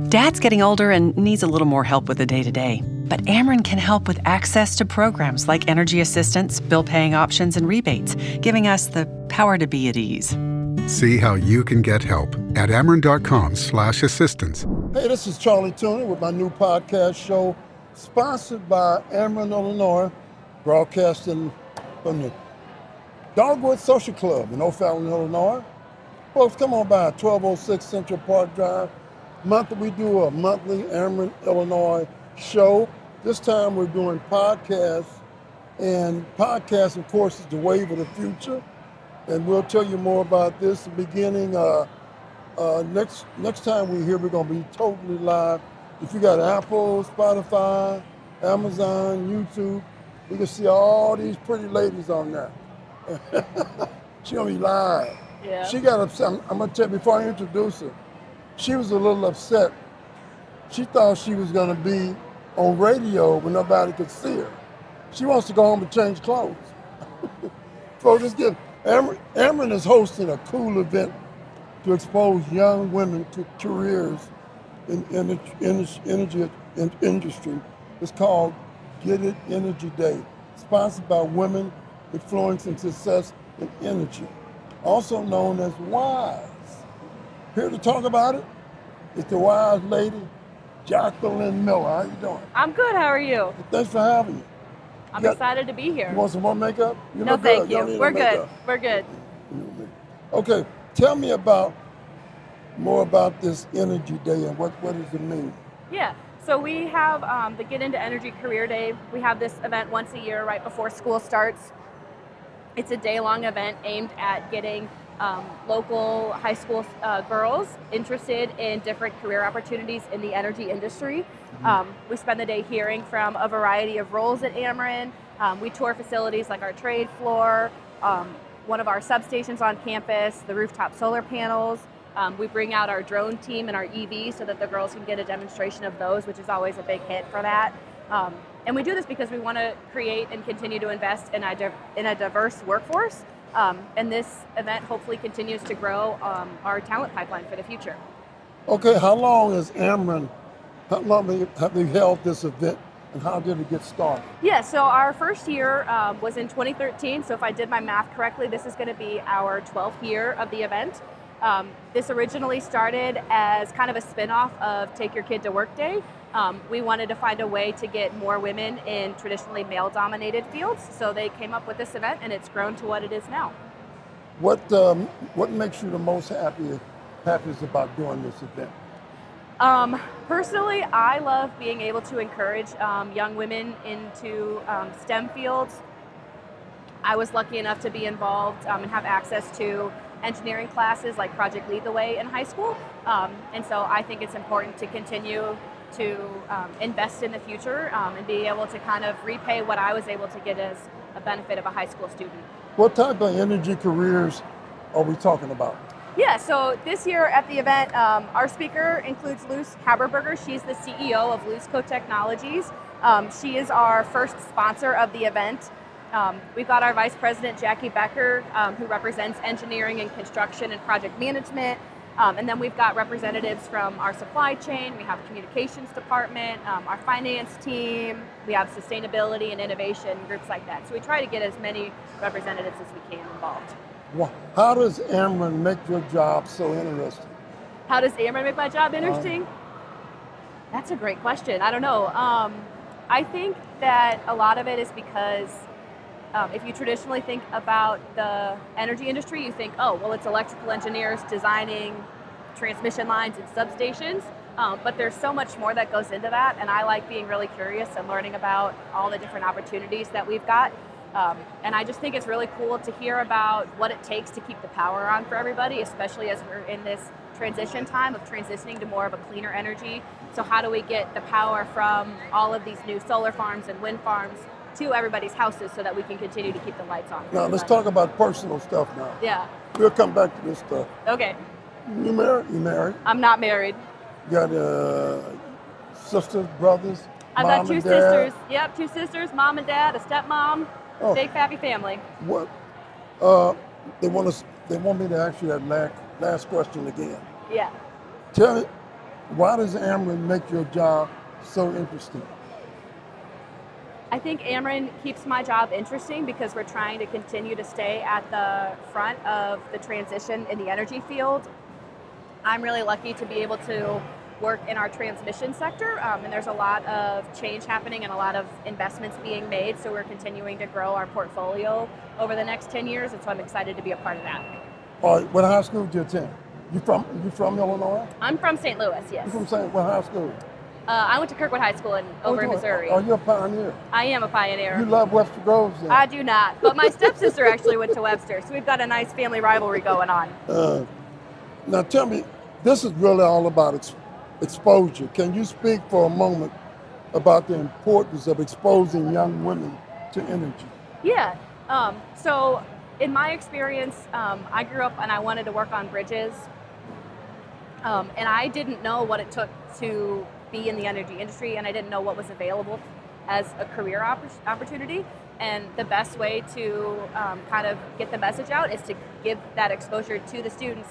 Dad's getting older and needs a little more help with the day-to-day. But Ameren can help with access to programs like energy assistance, bill paying options, and rebates, giving us the power to be at ease. See how you can get help at Ameren.com/assistance. Hey, this is Charlie Tuna with my new podcast show, sponsored by Ameren Illinois, broadcasting from the Dogwood Social Club in O'Fallon, Illinois. Folks, come on by 1206 Central Park Drive. We do a monthly Ameren Illinois show. This time we're doing podcasts, and podcast, of course, is the wave of the future. And we'll tell you more about this beginning next time we're here. We're going to be totally live. If you got Apple, Spotify, Amazon, YouTube, you can see all these pretty ladies on there. She's going to be live. Yeah. She got upset. I'm going to tell you before I introduce her, she was a little upset. She thought she was going to be on radio when nobody could see her. She wants to go home and change clothes. Folks, just give Ameren is hosting a cool event to expose young women to careers in the energy industry. It's called Get It Energy Day, sponsored by Women Influencing Success in Energy, also known as WISE. Here to talk about it is the WISE lady, Jacqueline Miller. How you doing? I'm good. How are you? Thanks for having me. I'm excited to be here. You want some more makeup? You No, look thank good. you. don't need no We're good. makeup. We're good. Okay, tell me more about this Energy Day and what does it mean? Yeah. So we have the Get Into Energy Career Day. We have this event once a year right before school starts. It's a day-long event aimed at getting local high school girls interested in different career opportunities in the energy industry. We spend the day hearing from a variety of roles at Ameren. We tour facilities like our trade floor, one of our substations on campus, the rooftop solar panels. We bring out our drone team and our EV so that the girls can get a demonstration of those, which is always a big hit for that. And we do this because we want to create and continue to invest in a diverse workforce. And this event hopefully continues to grow our talent pipeline for the future. Okay, how long have you held this event, and how did it get started? Yeah, so our first year was in 2013. So if I did my math correctly, this is going to be our 12th year of the event. This originally started as kind of a spin-off of Take Your Kid to Work Day. We wanted to find a way to get more women in traditionally male-dominated fields, so they came up with this event, and it's grown to what it is now. What makes you the most happiest about doing this event? Personally, I love being able to encourage young women into STEM fields. I was lucky enough to be involved and have access to engineering classes like Project Lead the Way in high school, and so I think it's important to continue to invest in the future and be able to kind of repay what I was able to get as a benefit of a high school student. What type of energy careers are we talking about? Yeah, so this year at the event, our speaker includes Luce Haberberger. She's the CEO of Luceco Technologies. She is our first sponsor of the event. We've got our Vice President, Jackie Becker, who represents engineering and construction and project management. And then we've got representatives from our supply chain, we have communications department, our finance team, we have sustainability and innovation, groups like that. So we try to get as many representatives as we can involved. Well, how does Ameren make your job so interesting? How does Ameren make my job interesting? That's a great question. I don't know. I think that a lot of it is because if you traditionally think about the energy industry, you think, oh, well, it's electrical engineers designing transmission lines and substations. But there's so much more that goes into that. And I like being really curious and learning about all the different opportunities that we've got. And I just think it's really cool to hear about what it takes to keep the power on for everybody, especially as we're in this transition time of transitioning to more of a cleaner energy. So how do we get the power from all of these new solar farms and wind farms to everybody's houses so that we can continue to keep the lights on? Now, let's talk about personal stuff now. Yeah. We'll come back to this stuff. Okay. You married? You married? I'm not married. You got sisters, brothers, I've mom got two and dad? sisters. Yep, two sisters, mom and dad, a stepmom, Oh. big happy family. What? They want me to ask you that last question again. Yeah. Tell me, Why does Ameren make your job so interesting? I think Ameren keeps my job interesting because we're trying to continue to stay at the front of the transition in the energy field. I'm really lucky to be able to work in our transmission sector, and there's a lot of change happening and a lot of investments being made, so we're continuing to grow our portfolio over the next 10 years, and so I'm excited to be a part of that. All right, what high school did you attend? You from Illinois? I'm from St. Louis, yes. You from St. What high school? I went to Kirkwood High School over in Missouri. Are you a pioneer? I am a pioneer. You love Webster Groves then? I do not, but my stepsister actually went to Webster, so we've got a nice family rivalry going on. Now tell me, this is really all about exposure. Can you speak for a moment about the importance of exposing young women to energy? Yeah. So in my experience, I grew up and I wanted to work on bridges, and I didn't know what it took to be in the energy industry, and I didn't know what was available as a career opportunity. And the best way to kind of get the message out is to give that exposure to the students.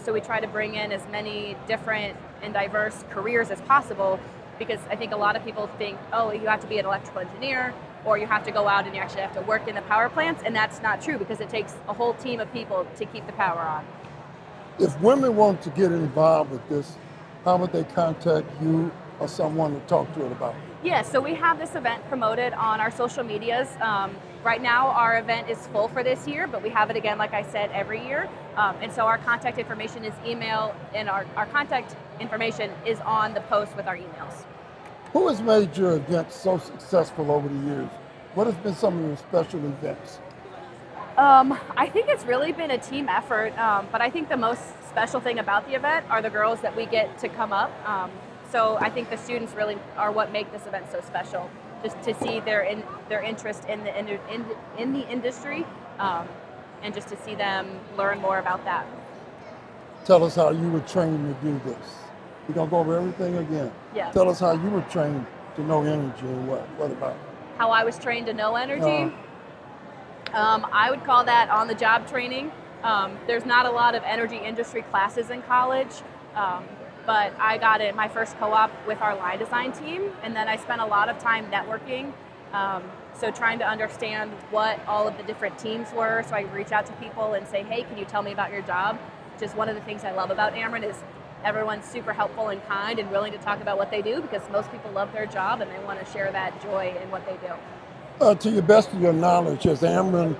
So we try to bring in as many different and diverse careers as possible, because I think a lot of people think, oh, you have to be an electrical engineer, or you have to go out and you actually have to work in the power plants, and that's not true, because it takes a whole team of people to keep the power on. If women want to get involved with this, how would they contact you or someone to talk to it about? Yeah, so we have this event promoted on our social medias. Right now, our event is full for this year, but we have it again, like I said, every year. And so our contact information is email, and our contact information is on the post with our emails. Who has made your event so successful over the years? What has been some of your special events? I think it's really been a team effort, but I think the most special thing about the event are the girls that we get to come up. So I think the students really are what make this event so special, just to see their interest in the industry, and just to see them learn more about that. Tell us how you were trained to do this. We're going to go over everything again. Yeah. Tell us how you were trained to know energy and what about it? How I was trained to know energy? I would call that on-the-job training. There's not a lot of energy industry classes in college, but I got in my first co-op with our line design team, and then I spent a lot of time networking, so trying to understand what all of the different teams were, so I could reach out to people and say, hey, can you tell me about your job? Just one of the things I love about Ameren is everyone's super helpful and kind and willing to talk about what they do, because most people love their job and they want to share that joy in what they do. To your best of your knowledge, has Ameren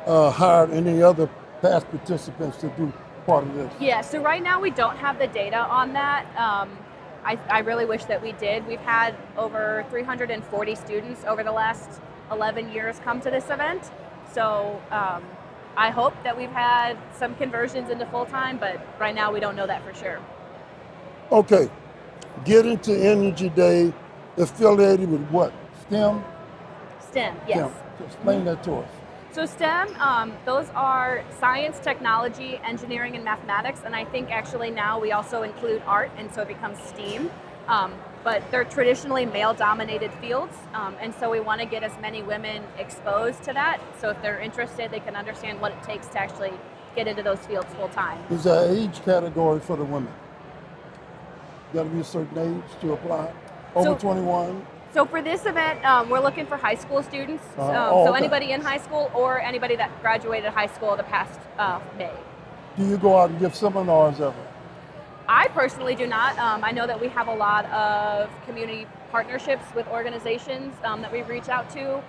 hired any other past participants to do part of this? Yeah, so right now we don't have the data on that. I really wish that we did. We've had over 340 students over the last 11 years come to this event. So I hope that we've had some conversions into full-time, but right now we don't know that for sure. Okay, Getting to Energy Day affiliated with what? STEM? STEM, yes. STEM. Explain that to us. So STEM, those are science, technology, engineering, and mathematics, and I think actually now we also include art, and so it becomes STEAM. But they're traditionally male-dominated fields, and so we want to get as many women exposed to that, so if they're interested, they can understand what it takes to actually get into those fields full-time. Is there an age category for the women? You got to be a certain age to apply? Over 21? So for this event, we're looking for high school students, okay. Anybody in high school or anybody that graduated high school the past May. Do you go out and give seminars ever? I personally do not. I know that we have a lot of community partnerships with organizations that we reach out to.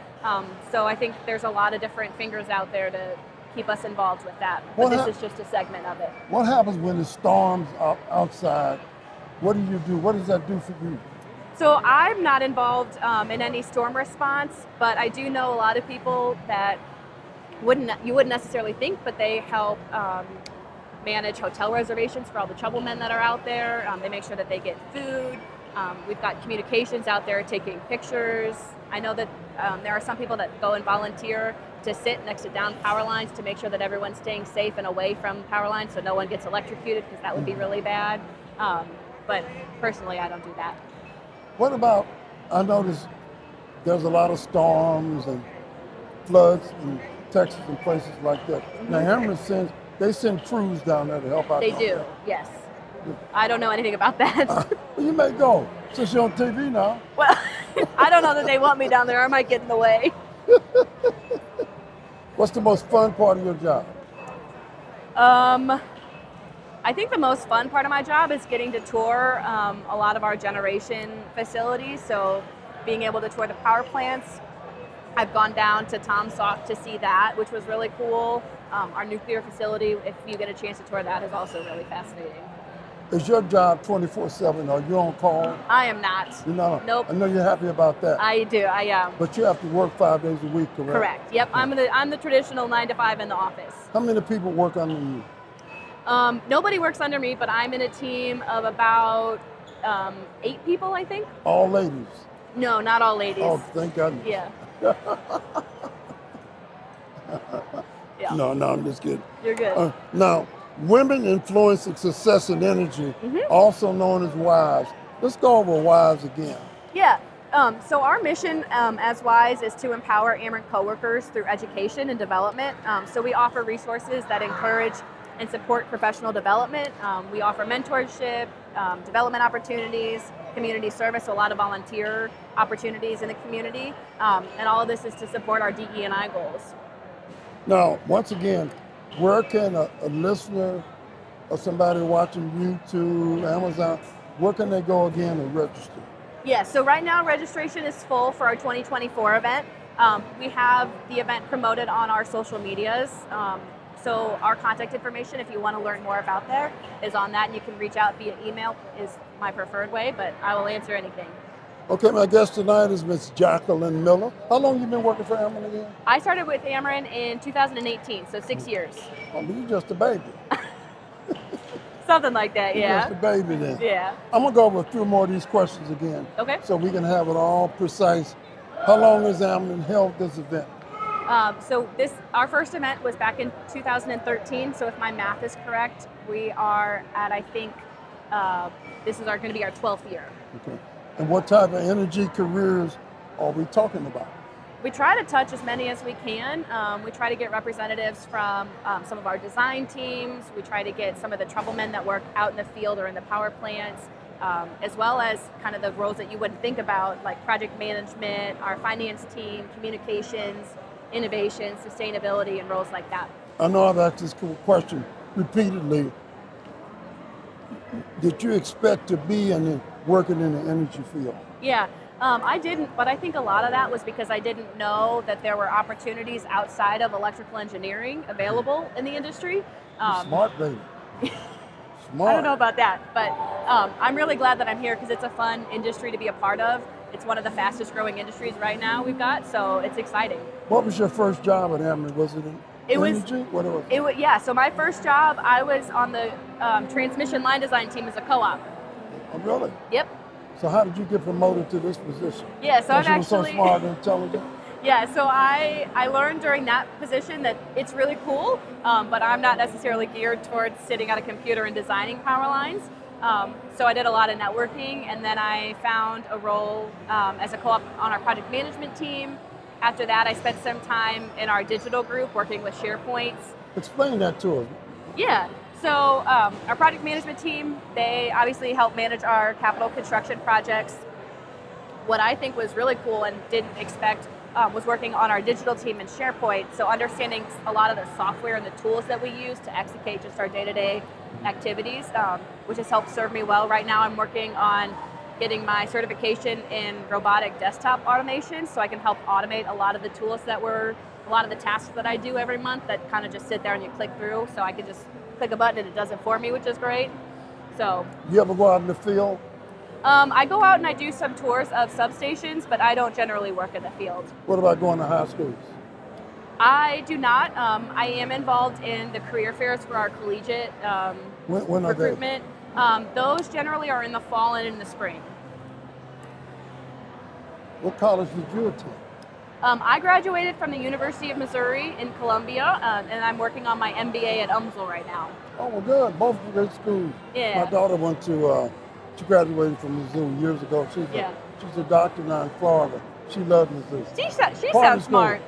So I think there's a lot of different fingers out there to keep us involved with that. But this is just a segment of it. What happens when it storms outside? What do you do? What does that do for you? So I'm not involved in any storm response, but I do know a lot of people that you wouldn't necessarily think, but they help manage hotel reservations for all the troublemen that are out there. They make sure that they get food. We've got communications out there taking pictures. I know that there are some people that go and volunteer to sit next to down power lines to make sure that everyone's staying safe and away from power lines so no one gets electrocuted, because that would be really bad. But personally, I don't do that. What about, I noticed there's a lot of storms and floods in Texas and places like that. Now, Ameren they send crews down there to help out. They do, yes. I don't know anything about that. Well, you may go since you're on TV now. Well, I don't know that they want me down there. I might get in the way. What's the most fun part of your job? I think the most fun part of my job is getting to tour a lot of our generation facilities. So being able to tour the power plants. I've gone down to Tom Sauk to see that, which was really cool. Our nuclear facility, if you get a chance to tour that, is also really fascinating. Is your job 24/7? Are you on call? I am not. You're not. Nope. I know you're happy about that. I do. I am. But you have to work 5 days a week, correct? Correct. Yep. I'm the traditional 9 to 5 in the office. How many people work under you? Nobody works under me, but I'm in a team of about 8 people, I think. All ladies? No, not all ladies. Oh, thank goodness. Yeah. Yeah. No, I'm just kidding. You're good. Now, women influencing success and energy, also known as WISE. Let's go over WISE again. Yeah. So our mission as WISE is to empower Ameren coworkers through education and development. So we offer resources that encourage and support professional development. We offer mentorship, development opportunities, community service, so a lot of volunteer opportunities in the community. And all of this is to support our DE&I goals. Now, once again, where can a listener or somebody watching YouTube, Amazon, where can they go again and register? Yeah, so right now registration is full for our 2024 event. We have the event promoted on our social medias. So our contact information, if you want to learn more about there, is on that, and you can reach out via email is my preferred way, but I will answer anything. Okay, my guest tonight is Miss Jacqueline Miller. How long you been working for Ameren again? I started with Ameren in 2018, so 6 years. Oh, but you just a baby. Something like that, You're yeah. just a baby then. Yeah. I'm going to go over a few more of these questions again. Okay. So we can have it all precise. How long has Ameren held this event? So our first event was back in 2013. So if my math is correct, we are at, I think, this is going to be our 12th year. Okay. And what type of energy careers are we talking about? We try to touch as many as we can. We try to get representatives from some of our design teams. We try to get some of the troublemen that work out in the field or in the power plants, as well as kind of the roles that you wouldn't think about, like project management, our finance team, communications, innovation, sustainability, and roles like that. I know I've asked this question repeatedly. Did you expect to be working in the energy field? Yeah, I didn't, but I think a lot of that was because I didn't know that there were opportunities outside of electrical engineering available in the industry. Smart baby. Smart. I don't know about that, but I'm really glad that I'm here because it's a fun industry to be a part of. It's one of the fastest growing industries right now we've got, so it's exciting. What was your first job at Ameren? Was it in energy? What was it? Yeah, so my first job, I was on the transmission line design team as a co-op. Oh, really? Yep. So how did you get promoted to this position? Yeah, so Because you were so smart and intelligent? Yeah, so I learned during that position that it's really cool, but I'm not necessarily geared towards sitting at a computer and designing power lines. So I did a lot of networking, and then I found a role as a co-op on our project management team. After that, I spent some time in our digital group working with SharePoints. Explain that to us. Yeah. So our project management team, they obviously help manage our capital construction projects. What I think was really cool and didn't expect was working on our digital team in SharePoint. So understanding a lot of the software and the tools that we use to execute just our day-to-day activities, which has helped serve me well. Right now I'm working on getting my certification in robotic desktop automation so I can help automate a lot of the tools a lot of the tasks that I do every month that kind of just sit there and you click through. So I can just click a button and it does it for me, which is great. So. You ever go out in the field? I go out and I do some tours of substations, but I don't generally work in the field. What about going to high schools? I do not. I am involved in the career fairs for our collegiate When are recruitment. Those generally are in the fall and in the spring. What college did you attend? I graduated from the University of Missouri in Columbia, and I'm working on my MBA at UMSL right now. Oh, well, good. Both of great schools. Yeah. My daughter went to, she graduated from Mizzou years ago. She's a doctor now in Florida. She loved Mizzou. She sounds smart.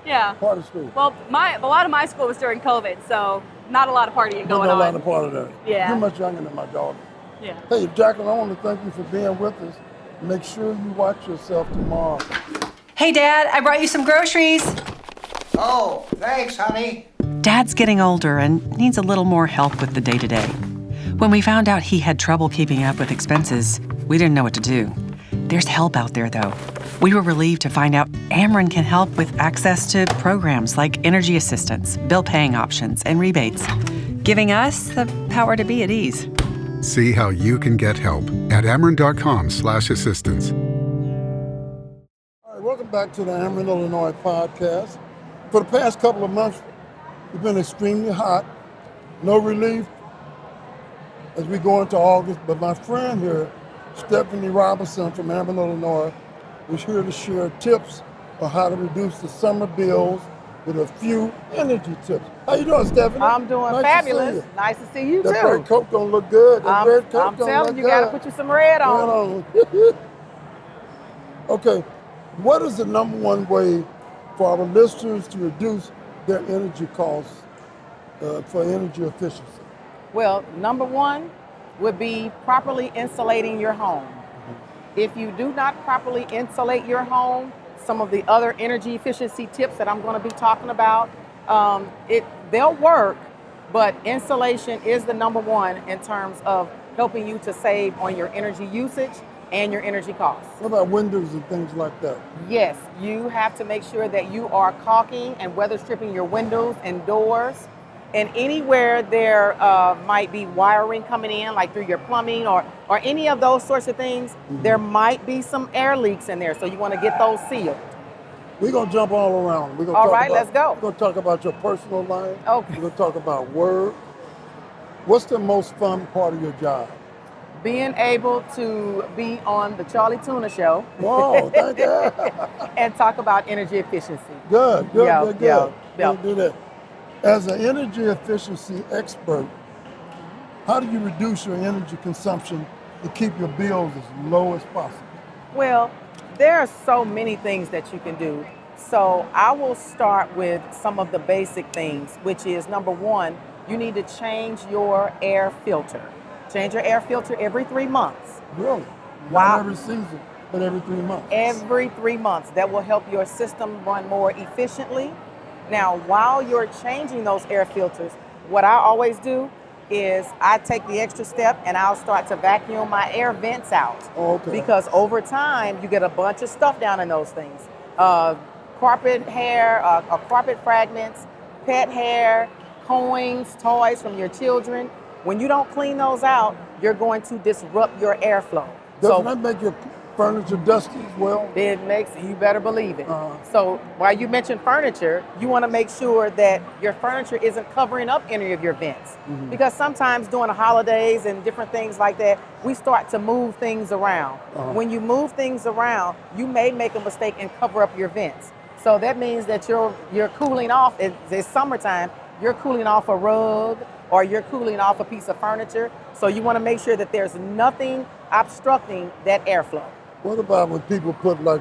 Yeah. Part of school. Well, a lot of my school was during COVID, so not a lot of partying going Not a lot on. of part of that. Yeah. You're much younger than my daughter. Yeah. Hey, Jacqueline, I want to thank you for being with us. Make sure you watch yourself tomorrow. Hey, Dad, I brought you some groceries. Oh, thanks, honey. Dad's getting older and needs a little more help with the day-to-day. When we found out he had trouble keeping up with expenses, we didn't know what to do. There's help out there, though. We were relieved to find out Ameren can help with access to programs like energy assistance, bill paying options, and rebates, giving us the power to be at ease. See how you can get help at Ameren.com/assistance. All right, welcome back to the Ameren Illinois podcast. For the past couple of months, it's been extremely hot. No relief as we go into August, but my friend here, Stephanie Robinson from Ameren Illinois, is here to share tips on how to reduce the summer bills with a few energy tips. How you doing, Stephanie? I'm doing Nice fabulous. To see you. Nice to see you That too. red coat gonna look good. That red coat I'm gonna telling look you, gotta good. put you some red on. Okay, what is the number one way for our listeners to reduce their energy costs for energy efficiency? Well, number one would be properly insulating your home. If you do not properly insulate your home, some of the other energy efficiency tips that I'm going to be talking about, they'll work, but insulation is the number one in terms of helping you to save on your energy usage and your energy costs. What about windows and things like that? Yes, you have to make sure that you are caulking and weather stripping your windows and doors. And anywhere there might be wiring coming in, like through your plumbing or any of those sorts of things, there might be some air leaks in there. So you want to get those sealed. We're going to jump all around. We're gonna All talk right, about, let's go. We're going to talk about your personal life. Okay. We're going to talk about work. What's the most fun part of your job? Being able to be on the Charlie Tuna Show Whoa, thank you. and talk about energy efficiency. Good. Yeah, Good. yeah. We'll do that. As an energy efficiency expert, how do you reduce your energy consumption to keep your bills as low as possible? Well, there are so many things that you can do. So I will start with some of the basic things, which is number one, you need to change your air filter. Change your air filter every 3 months. Really? Wow. Not every season, but every 3 months. Every 3 months. That will help your system run more efficiently. Now, while you're changing those air filters, what I always do is I take the extra step and I'll start to vacuum my air vents out. Okay. Because over time, you get a bunch of stuff down in those things. Carpet hair, carpet fragments, pet hair, coins, toys from your children. When you don't clean those out, you're going to disrupt your airflow. Doesn't that make your furniture dusty as well? It makes, you better believe it. So while you mentioned furniture, you want to make sure that your furniture isn't covering up any of your vents. Because sometimes during the holidays and different things like that, we start to move things around. When you move things around, you may make a mistake and cover up your vents. So that means that you're cooling off, it's summertime, you're cooling off a rug or you're cooling off a piece of furniture. So you want to make sure that there's nothing obstructing that airflow. What about when people put like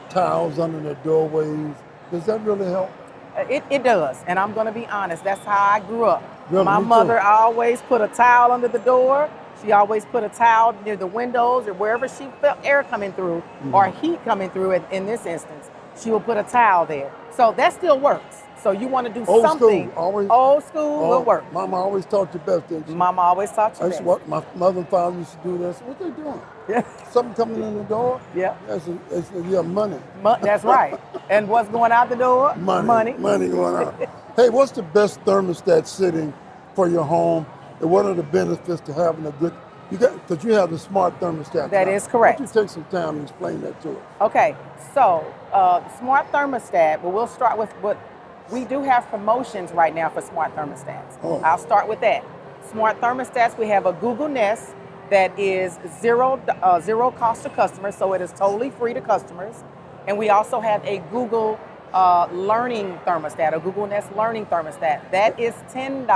towels under their doorways? Does that really help? It does, and I'm going to be honest, that's how I grew up. Really? My Me too. mother always put a towel under the door. She always put a towel near the windows or wherever she felt air coming through or heat coming through in this instance. She will put a towel there. So that still works. So you want to do Old something. school, always. Old school will work. Mama always taught you best, didn't she? Mama always taught you I used to best. watch, my mother and father used to do this. What they doing? Yeah. Something coming in the door? Yeah. Yeah, money. That's right. And what's going out the door? Money going out. Hey, what's the best thermostat setting for your home? And what are the benefits to having a good, because you have the smart thermostat. That now. is correct. Why don't you take some time and explain that to us? Okay, so smart thermostat, well, we'll start with what we do have promotions right now for smart thermostats. Oh. I'll start with that. Smart thermostats, we have a Google Nest that is zero cost to customers, so it is totally free to customers. And we also have a Google Learning thermostat, a Google Nest Learning thermostat. That is $10.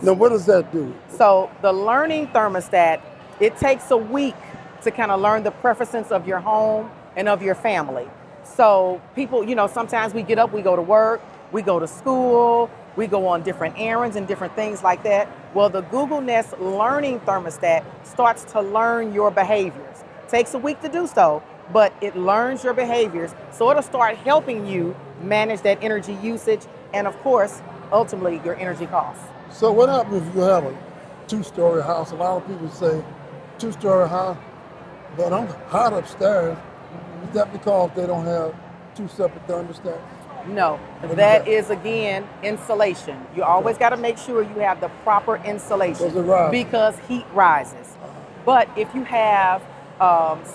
Now, what does that do? So the Learning thermostat, it takes a week to kind of learn the preferences of your home and of your family. So people, sometimes we get up, we go to work, we go to school, We go on different errands and different things like that. Well, the Google Nest Learning Thermostat starts to learn your behaviors. Takes a week to do so, but it learns your behaviors. So it'll start helping you manage that energy usage and, of course, ultimately your energy costs. So what happens if you have a two-story house? A lot of people say two-story house, but I'm hot upstairs. Is that because they don't have two separate thermostats? No, that is again insulation. You always got to make sure you have the proper insulation because heat rises. But if you have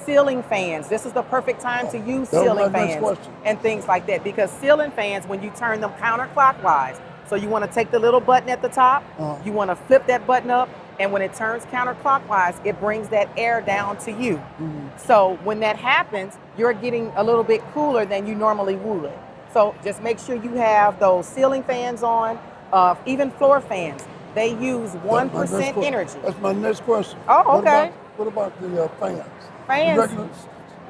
ceiling fans, this is the perfect time to use ceiling fans and things like that, because ceiling fans, when you turn them counterclockwise, so you want to take the little button at the top, you want to flip that button up, and when it turns counterclockwise, it brings that air down to you. So when that happens, you're getting a little bit cooler than you normally would. So just make sure you have those ceiling fans on, even floor fans. They use 1% energy. That's my next question. Oh, okay. What about the fans? Fans. The regular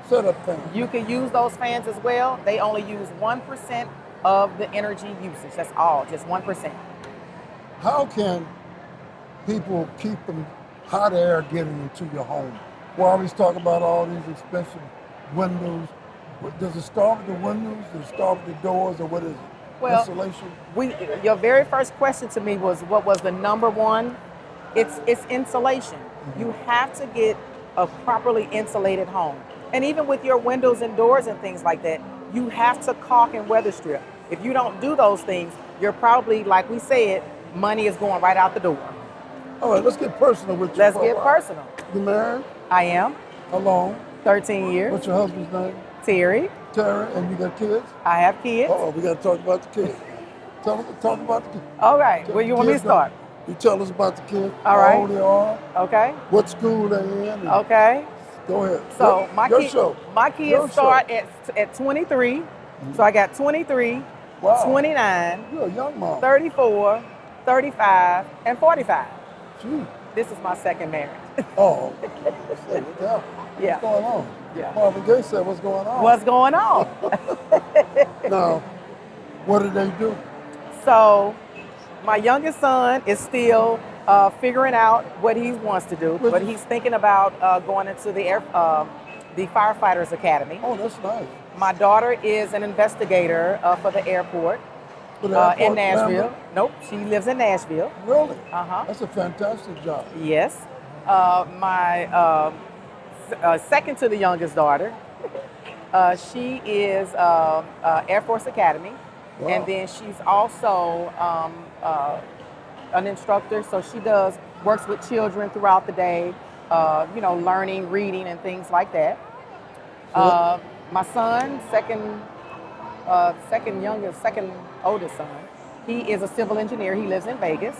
setup fans. You can use those fans as well. They only use 1% of the energy usage. That's all, just 1%. How can people keep them hot air getting into your home? We always talk about all these expensive windows. Does it start with the windows? Does it start with the doors, or what is it? Well, insulation? Your very first question to me was, what was the number one? It's insulation. You have to get a properly insulated home. And even with your windows and doors and things like that, you have to caulk and weather strip. If you don't do those things, you're probably, like we said, money is going right out the door. All right, let's get personal with you. Let's get personal. You married? I am. How long? 13 years. What's your husband's name? Terry. Terry, and you got kids? I have kids. Oh, we got to talk about the kids. Talk about the kids. All right. Where you want me to start? You tell us about the kids. All right. How old they are. Okay. What school they in. Okay. Go ahead. So my kids Your start at 23. So I got 23, 29, You're a young mom. 34, 35, and 45. Gee. This is my second marriage. Oh. Yeah. What's going on? Yeah. Marvin Gaye said, what's going on? What's going on? Now, what do they do? So my youngest son is still figuring out what he wants to do, but he's thinking about going into the Firefighters Academy. Oh, that's nice. My daughter is an investigator for the airport. In Nashville. Nope, she lives in Nashville. Really? Uh-huh. That's a fantastic job. Yes. My second to the youngest daughter, she is Air Force Academy. Wow. And then she's also an instructor, so she works with children throughout the day, learning, reading, and things like that. My son, second oldest son, he is a civil engineer. He lives in Vegas.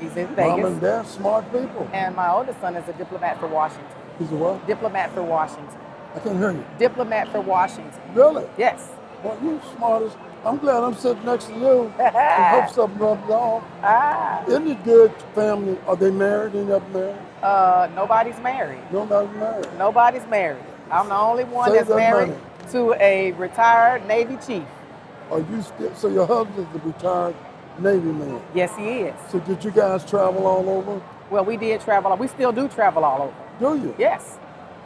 He's in Vegas. Mom and dad, smart people. And my oldest son is a diplomat for Washington. He's a what? Diplomat for Washington. I can't hear you. Diplomat for Washington. Really? Yes. Well, you smartest. I'm glad I'm sitting next to you. I hope something rubs off. Isn't it good family? Are they married? Any of them married? Nobody's married. Nobody's married. Nobody's married. I'm the only one Save that's married money. to a retired Navy chief. Are you still? So your husband's a retired Navy man. Yes, he is. So did you guys travel all over? Well, we did travel. We still do travel all over. Do you? Yes.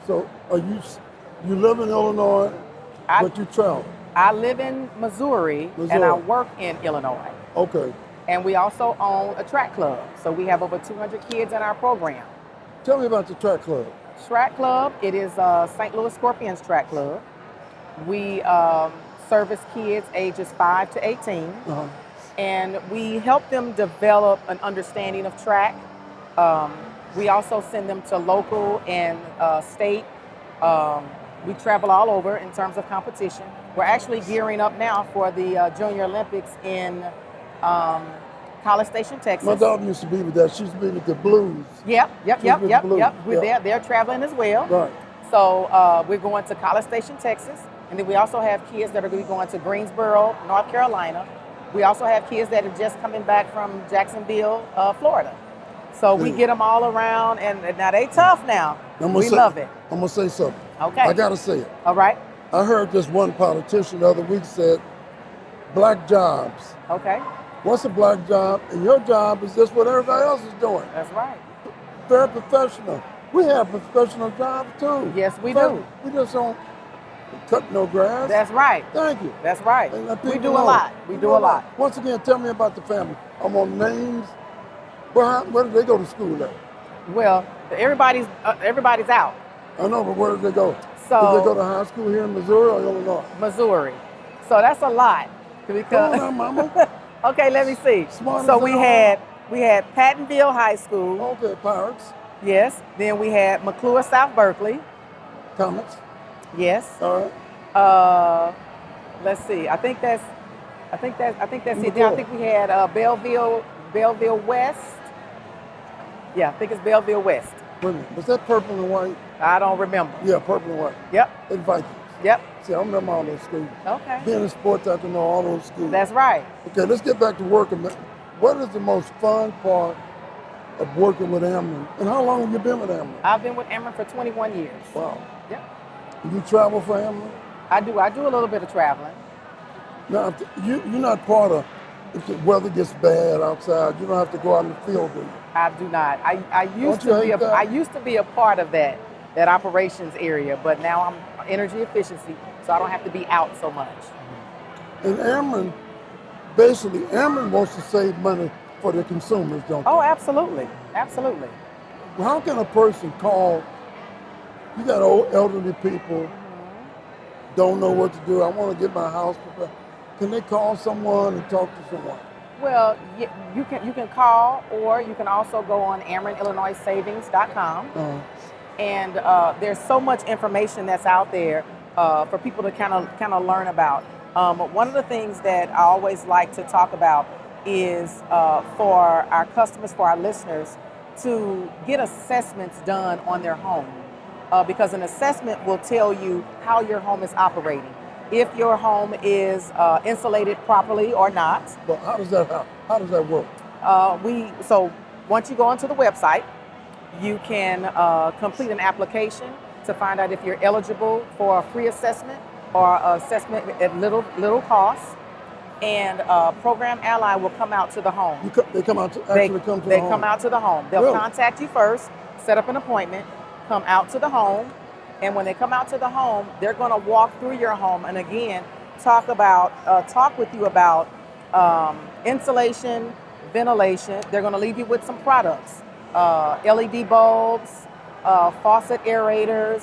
So are you live in Illinois, but you travel? I live in Missouri, and I work in Illinois. Okay. And we also own a track club. So we have over 200 kids in our program. Tell me about the track club. Track club, it is St. Louis Scorpions track club. We service kids ages 5 to 18. Uh-huh. And we help them develop an understanding of track. We also send them to local and state. We travel all over in terms of competition. We're actually gearing up now for the Junior Olympics in College Station, Texas. My daughter used to be with that. She used to be with the Blues. Yep. We're there. They're traveling as well. Right. So we're going to College Station, Texas. And then we also have kids that are going to be going to Greensboro, North Carolina. We also have kids that are just coming back from Jacksonville, Florida. So we get them all around, and now they tough now. We love it. I'm going to say something. Okay. I got to say it. All right. I heard this one politician the other week said black jobs. Okay, What's a black job? And your job is just what everybody else is doing. that's right. Very professional. We have professional jobs too. Yes, we But do. We just don't cut no grass. That's right. Thank you. That's right. And let We people do a know. lot. We do a lot. Once again, tell me about the family. I'm on names. Where did they go to school at? Well, everybody's out. I know, but where did they go? So- did they go to high school here in Missouri or Illinois? Missouri. So that's a lot. Come Because on now, mama. okay, let me see. Smart So as we hell. had Pattonville High School. Okay, Pirates. Yes. Then we had McClure South Berkeley. Comments. Yes. All right. Let's see. I think that's it. Then I McClure. think we had Belleville West. Yeah, I think it's Belleville West. Wait a minute. Was that purple and white? I don't remember. Yeah, purple and white. Yep. And Vikings. Yep. See, I remember all those schools. Okay. Being in sports, I can know all those schools. That's right. Okay, let's get back to work a minute. What is the most fun part of working with Ameren? And how long have you been with Ameren? I've been with Ameren for 21 years. Wow. Yep. You travel for Ameren? I do a little bit of traveling. Now, you're not part of, if the weather gets bad outside, you don't have to go out in the field, do you? I do not. I used Don't you to be hate that? I used to be a part of that operations area, but now I'm energy efficiency, so I don't have to be out so much. And Ameren, basically, Ameren wants to save money for the consumers, don't they? Oh, absolutely. Absolutely. How can a person call, you got old elderly people, don't know what to do, I want to get my house prepared. Can they call someone and talk to someone? Well, you can call, or you can also go on AmerenIllinoisSavings.com. And there's so much information that's out there for people to kind of learn about. One of the things that I always like to talk about is for our customers, for our listeners, to get assessments done on their home, because an assessment will tell you how your home is operating, if your home is insulated properly or not. But how does that work? So once you go onto the website, you can complete an application to find out if you're eligible for a free assessment or assessment at little cost. And Program Ally will come out to the home. They come out to the home? They come out to the home. They'll Really? contact you first, set up an appointment, come out to the home, and when they come out to the home, they're going to walk through your home and again talk with you about insulation, ventilation. They're going to leave you with some products, LED bulbs, faucet aerators,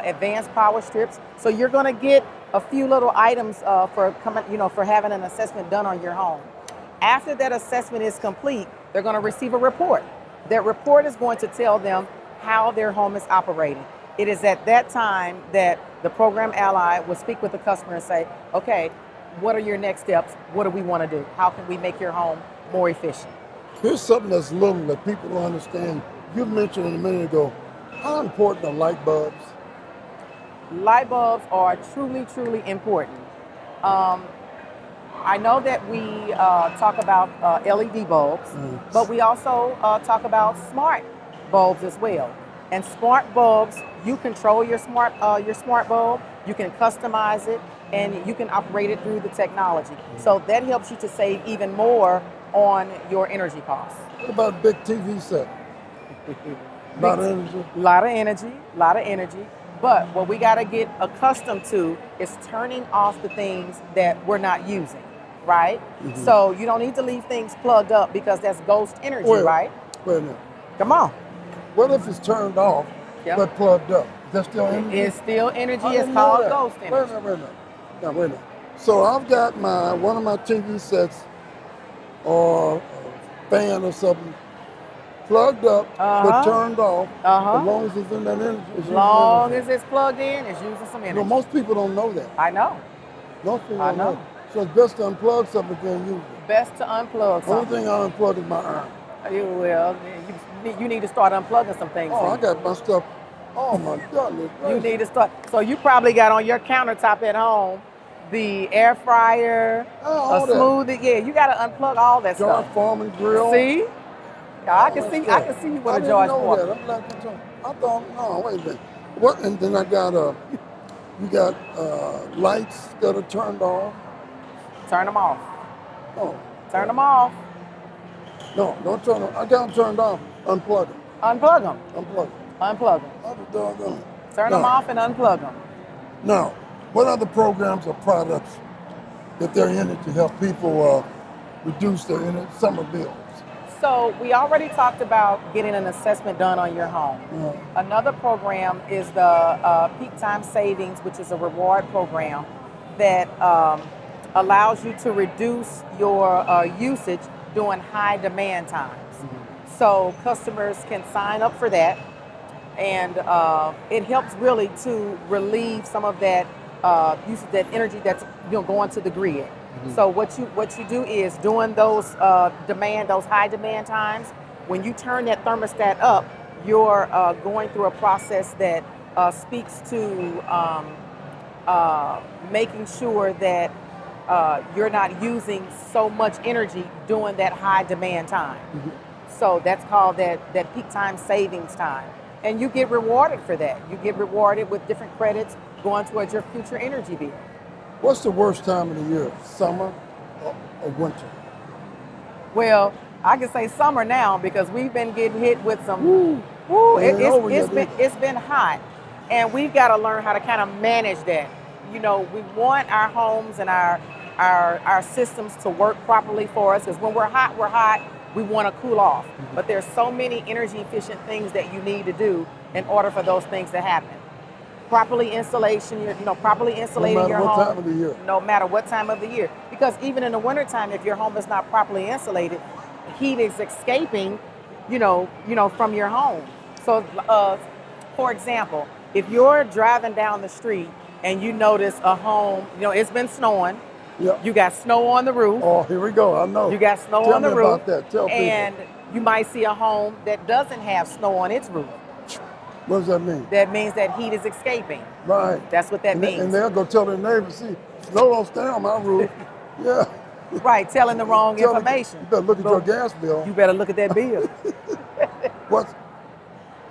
advanced power strips. So you're going to get a few little items for having an assessment done on your home. After that assessment is complete, they're going to receive a report. That report is going to tell them how their home is operating. It is at that time that the Program Ally will speak with the customer and say, okay, what are your next steps? What do we want to do? How can we make your home more efficient? Here's something that's little that people don't understand. You mentioned a minute ago, how important are light bulbs? Light bulbs are truly, truly important. I know that we talk about LED bulbs, but we also talk about smart bulbs as well. And smart bulbs, you control your smart bulb, you can customize it, and you can operate it through the technology. So that helps you to save even more on your energy costs. What about a big TV set? A lot of energy? Lot of energy. But what we got to get accustomed to is turning off the things that we're not using, right? Mm-hmm. So you don't need to leave things plugged up because that's ghost energy, right? Wait a minute. Come on. What if it's turned off but plugged up? Is that still energy? It's still energy. It's called ghost energy. Wait a minute. So I've got one of my TV sets or a fan or something plugged up but turned off. As long as it's in that energy. As long as it's plugged in, it's using some energy. No, most people don't know that. I know. Most people don't know. So it's best to unplug something and use it. Best to unplug something. Only thing I unplug is my iron. You need to start unplugging some things. Oh, I got my stuff. Oh my goodness. You need to start. So you probably got on your countertop at home the air fryer, a smoothie. Yeah, you got to unplug all that stuff. George Foreman grill. See? I can see you with a George Foreman. I'm glad you told me. I thought, no, wait a minute. What? And then I got you got lights that are turned off. Turn them off. Oh. Turn them off. No, don't turn them. I got them turned off. Unplug them. Unplug them. Unplug them. Unplug them. I'll be doggone. Turn them off and unplug them. Now, what other programs or products that they're in it to help people reduce their summer bills? So we already talked about getting an assessment done on your home. Yeah. Another program is the Peak Time Savings, which is a reward program that allows you to reduce your usage during high demand times. Mm-hmm. So customers can sign up for that, and it helps really to relieve some of that use of that energy that's going to the grid. Mm-hmm. So what you do is during those those high demand times, when you turn that thermostat up, you're going through a process that speaks to making sure that you're not using so much energy during that high demand time. Mm-hmm. So that's called that peak time savings time. And you get rewarded for that. You get rewarded with different credits going towards your future energy bill. What's the worst time of the year, summer or winter? Well, I can say summer now because we've been getting hit with some, it's been hot. And we've got to learn how to kind of manage that. You know, we want our homes and our systems to work properly for us, because when we're hot, we want to cool off. Mm-hmm. But there's so many energy efficient things that you need to do in order for those things to happen. Properly insulating your home. No matter what time of the year. No matter what time of the year. Because even in the wintertime, if your home is not properly insulated, heat is escaping, from your home. So, for example, if you're driving down the street and you notice a home, it's been snowing. Yep. You got snow on the roof. Oh, here we go. I know. You got snow Tell on the me roof. About that. Tell and people. You might see a home that doesn't have snow on its roof. What does that mean? That means that heat is escaping. Right. That's what that means. And they'll go tell their neighbors, see, snow don't stay on my roof. Yeah. Right, telling the wrong information. You better look at your gas bill. You better look at that bill.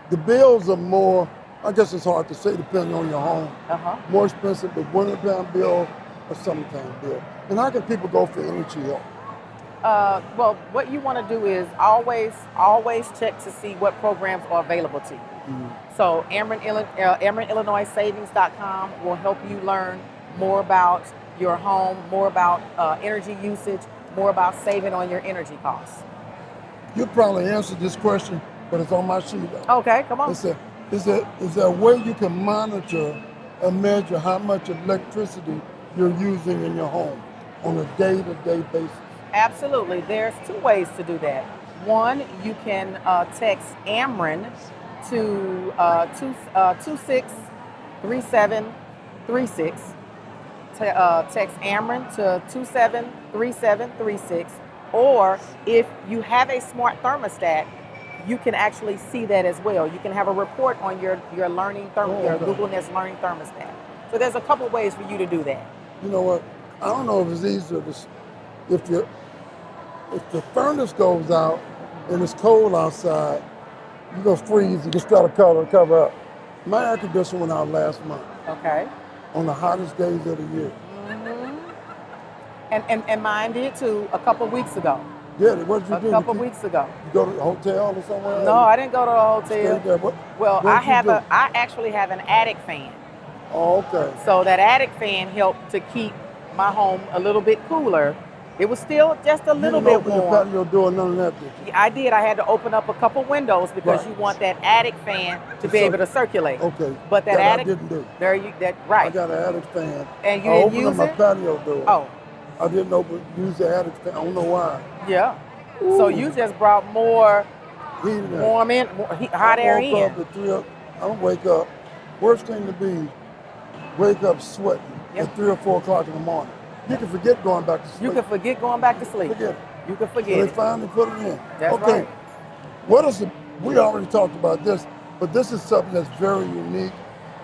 The bills are more, I guess it's hard to say depending on your home. Uh-huh. More expensive, the wintertime bill or summertime bill. And how can people go for energy help? Well, what you want to do is always check to see what programs are available to you. Mm-hmm. So Ameren Illinois Savings.com will help you learn more about your home, more about energy usage, more about saving on your energy costs. You probably answered this question, but it's on my sheet. Okay, come on. Is there a way you can monitor and measure how much electricity you're using in your home on a day-to-day basis? Absolutely. There's two ways to do that. One, you can text Ameren to 263736. Text Ameren to 273736. Or if you have a smart thermostat, you can actually see that as well. You can have a report on your Google Nest Learning thermostat. So there's a couple ways for you to do that. You know what? I don't know if it's easier if the furnace goes out and it's cold outside, you're gonna freeze. You just try to cover up. My air conditioner went out last month. Okay. On the hottest days of the year. Mm-hmm. And mine did too a couple weeks ago. Yeah, what did you do? A couple weeks ago. You go to the hotel or somewhere? No, I didn't go to a hotel. I actually have an attic fan. Oh, okay. So that attic fan helped to keep my home a little bit cooler. It was still just a little bit warm. You didn't open the patio door, none of that, did you? I did. I had to open up a couple windows because you want that attic fan to be able to circulate. Okay. But that attic, I didn't do. Right. I got an attic fan. And you didn't use it? I opened up my patio door. Oh. I didn't use the attic fan. I don't know why. Yeah. Ooh. So you just brought more hot air in. I don't wake up. Worst thing to be, wake up sweating at 3 or 4 o'clock in the morning. You can forget going back to sleep. You can forget going back to sleep. Forget it. You can forget it. They finally put it in. That's right. What is it? We already talked about this, but this is something that's very unique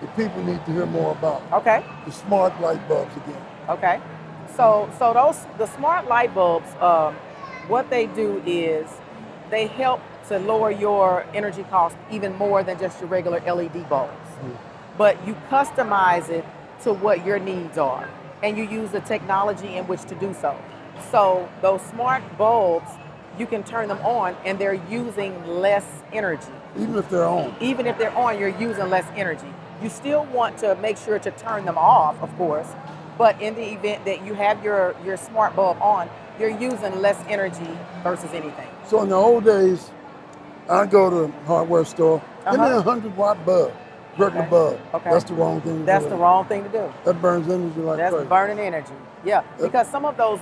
that people need to hear more about. Okay. The smart light bulbs again. Okay. So the smart light bulbs, what they do is they help to lower your energy costs even more than just your regular LED bulbs. Mm. But you customize it to what your needs are. and you use the technology in which to do so. So those smart bulbs, you can turn them on and they're using less energy. Even if they're on. Even if they're on, you're using less energy. You still want to make sure to turn them off, of course, but in the event that you have your smart bulb on, you're using less energy versus anything. So in the old days, I'd go to the hardware store, give me a 100-watt bulb, regular bulb. Okay. That's the wrong thing to do. That's the wrong thing to do. That burns energy like That's crazy. burning energy. Yeah, because some of those,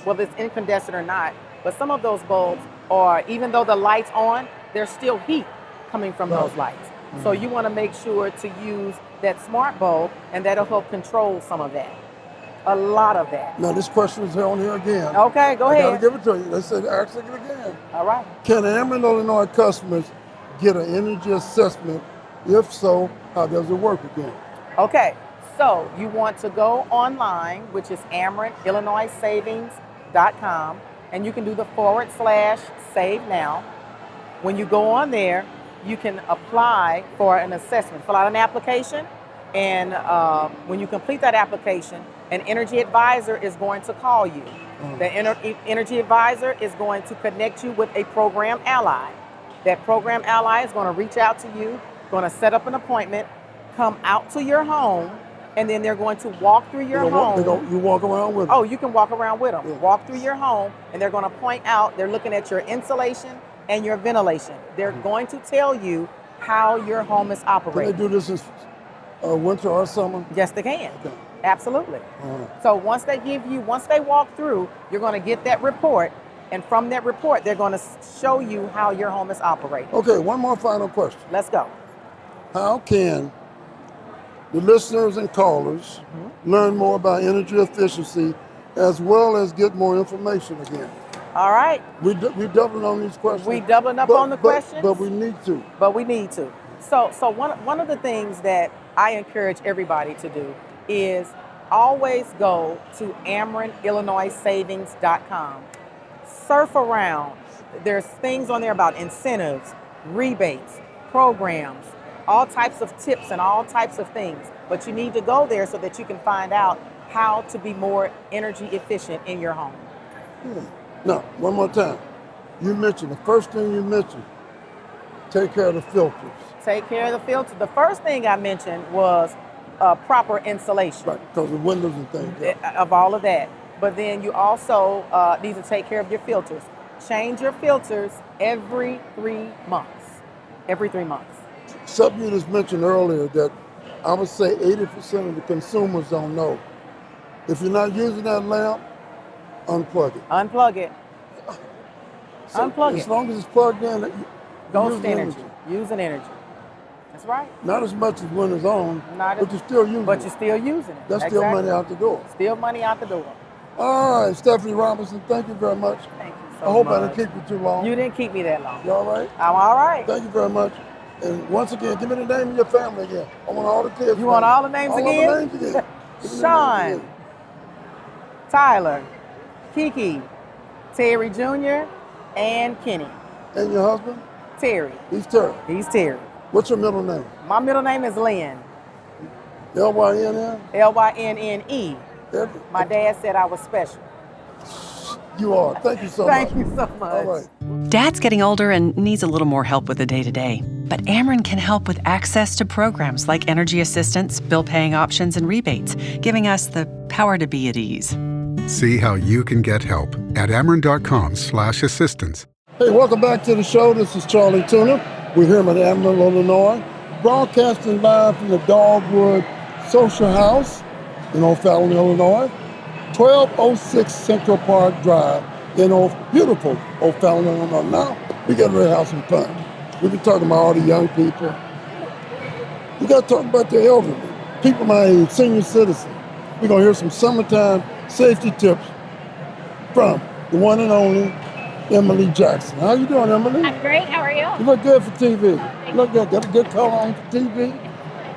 whether it's incandescent or not, but some of those bulbs are, even though the light's on, there's still heat coming from those lights. So you want to make sure to use that smart bulb, and that'll help control some of that. A lot of that. Now this question is on here again. Okay, go ahead. I gotta give it to you. They said ask it again. All right. Can Ameren Illinois customers get an energy assessment? If so, how does it work again? Okay, so you want to go online, which is AmerenIllinoisSavings.com, and you can do the /save now. When you go on there, you can apply for an assessment, fill out an application, and when you complete that application, an energy advisor is going to call you. The energy advisor is going to connect you with a program ally. That program ally is going to reach out to you, going to set up an appointment, come out to your home, and then they're going to walk through your home. You walk around with them? Oh, you can walk around with them. Yeah. Walk through your home, and they're going to point out, they're looking at your insulation and your ventilation. They're going to tell you how your home is operating. Can they do this in winter or summer? Yes, they can. Okay. Absolutely. So once they walk through, you're going to get that report, and from that report, they're going to show you how your home is operating. Okay, one more final question. Let's go. How can the listeners and callers learn more about energy efficiency as well as get more information again? All right. We doubling on these questions. We doubling up on the questions. But we need to. So one of the things that I encourage everybody to do is always go to AmerenIllinoisSavings.com. Surf around. There's things on there about incentives, rebates, programs, all types of tips and all types of things. But you need to go there so that you can find out how to be more energy efficient in your home. Now, one more time. You mentioned, the first thing you mentioned, take care of the filters. Take care of the filter. The first thing I mentioned was proper insulation. Right, because of windows and things. Yeah. Of all of that. But then you also need to take care of your filters. Change your filters every 3 months. Every 3 months. Something you just mentioned earlier that I would say 80% of the consumers don't know. If you're not using that lamp, unplug it. Unplug it. As long as it's plugged in, Ghost energy. Using energy. That's right. Not as much as when it's on, but you're still using it. But you're still using it. That's still money out the door. Still money out the door. All right, Stephanie Robinson, thank you very much. Thank you so much. I hope I didn't keep you too long. You didn't keep me that long. You all right? I'm all right. Thank you very much. And once again, give me the name of your family again. I want all the kids. You want all the names again? All the names again. Sean, Tyler, Kiki, Terry Jr., and Kenny. And your husband? Terry. He's Terry. He's Terry. What's your middle name? My middle name is Lynn. L-Y-N-N? L-Y-N-N-E. My dad said I was special. You are. Thank you so much. Thank you so much. All right. Dad's getting older and needs a little more help with the day-to-day. But Ameren can help with access to programs like energy assistance, bill paying options, and rebates, giving us the power to be at ease. See how you can get help at Ameren.com/assistance. Hey, welcome back to the show. This is Charlie Tuna. We're here at Ameren, Illinois, broadcasting live from the Dogwood Social House in O'Fallon, Illinois, 1206 Central Park Drive in beautiful O'Fallon, Illinois. Now, we got ready to have some fun. We've been talking about all the young people. We got to talk about the elderly, people my age, senior citizens. We're going to hear some summertime safety tips from the one and only Emily Jackson. How you doing, Emily? I'm great. How are you? You look good for TV. You look good. Got a good color on for TV.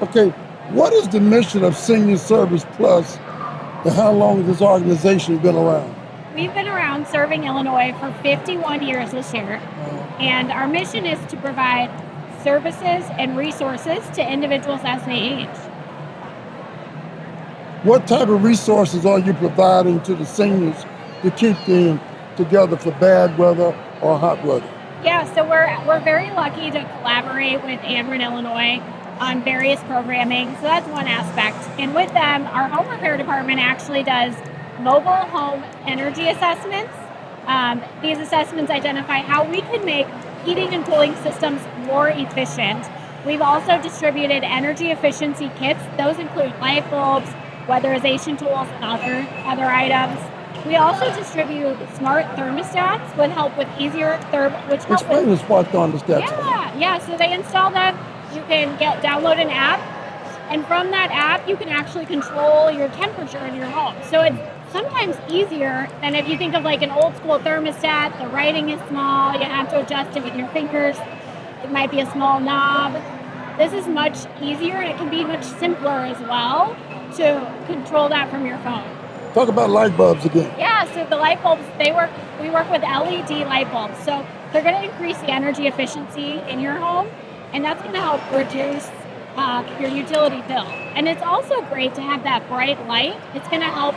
Okay, what is the mission of Senior Service Plus, and how long has this organization been around? We've been around serving Illinois for 51 years this year, and our mission is to provide services and resources to individuals as they age. What type of resources are you providing to the seniors to keep them together for bad weather or hot weather? Yeah, so we're very lucky to collaborate with Ameren Illinois on various programming. So that's one aspect. And with them, our home repair department actually does mobile home energy assessments. These assessments identify how we can make heating and cooling systems more efficient. We've also distributed energy efficiency kits. Those include light bulbs, weatherization tools, and other items. We also distribute smart thermostats, which help with easier Explain the smart thermostats. Yeah. So they install them. You can download an app, and from that app, you can actually control your temperature in your home. So it's sometimes easier than if you think of like an old school thermostat. The writing is small. You have to adjust it with your fingers. It might be a small knob. This is much easier, and it can be much simpler as well to control that from your phone. Talk about light bulbs again. Yeah, so the light bulbs, we work with LED light bulbs. So they're going to increase the energy efficiency in your home, and that's going to help reduce your utility bill. And it's also great to have that bright light. It's going to help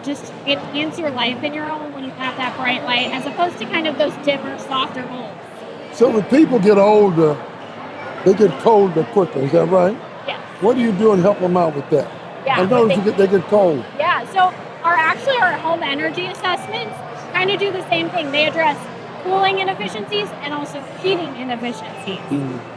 just enhance your life in your home when you have that bright light, as opposed to kind of those dimmer, softer bulbs. So when people get older, they get colder quicker, is that right? Yes. What do you do to help them out with that? Yeah, I notice they get cold. Yeah, so our home energy assessments kind of do the same thing. They address cooling inefficiencies and also heating inefficiencies.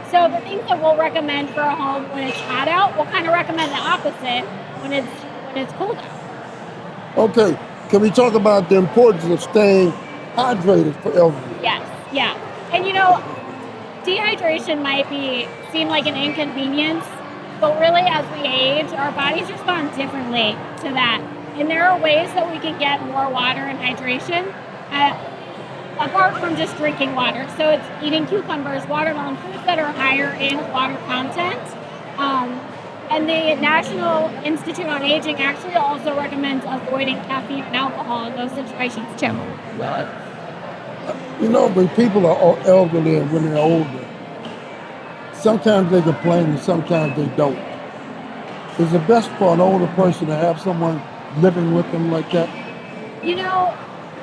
So the things that we'll recommend for a home when it's hot out, we'll kind of recommend the opposite when it's cold out. Okay, can we talk about the importance of staying hydrated for elderly? Yes, yeah. And dehydration might seem like an inconvenience, but really as we age, our bodies respond differently to that. And there are ways that we can get more water and hydration apart from just drinking water. So it's eating cucumbers, watermelon, foods that are higher in water content. And the National Institute on Aging actually also recommends avoiding caffeine and alcohol in those situations too. When people are elderly and when they're older, sometimes they complain and sometimes they don't. Is it best for an older person to have someone living with them like that?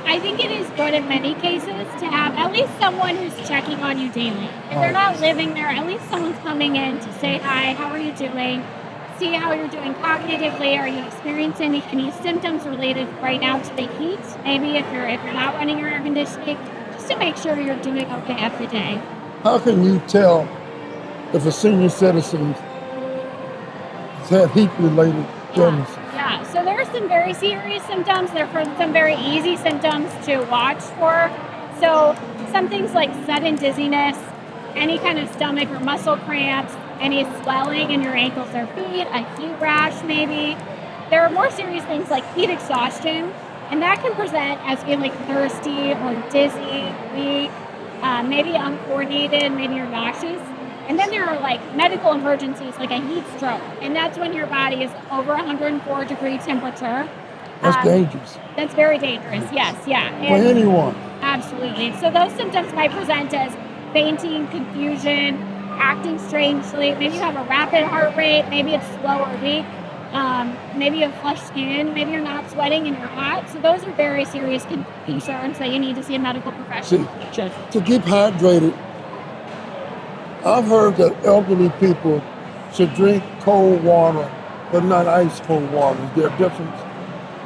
I think it is good in many cases to have at least someone who's checking on you daily. If they're not living there, at least someone's coming in to say, hi, how are you doing? See how you're doing cognitively. Are you experiencing any symptoms related right now to the heat? Maybe if you're not running your air conditioning, just to make sure you're doing okay every day. How can you tell if a senior citizen has had heat-related illnesses? Yeah, so there are some very serious symptoms. There are some very easy symptoms to watch for. So some things like sudden dizziness, any kind of stomach or muscle cramps, any swelling in your ankles or feet, a heat rash maybe. There are more serious things like heat exhaustion, and that can present as feeling thirsty or dizzy, weak, maybe uncoordinated, maybe you're nauseous. And then there are medical emergencies like a heat stroke, and that's when your body is over 104 degree temperature. That's dangerous. That's very dangerous, yes, yeah. For anyone. Absolutely. So those symptoms might present as fainting, confusion, acting strangely. Maybe you have a rapid heart rate, maybe it's slow or weak. Maybe you have flushed skin, maybe you're not sweating and you're hot. So those are very serious concerns that you need to see a medical professional. To keep hydrated, I've heard that elderly people should drink cold water, but not ice cold water. Is there a difference?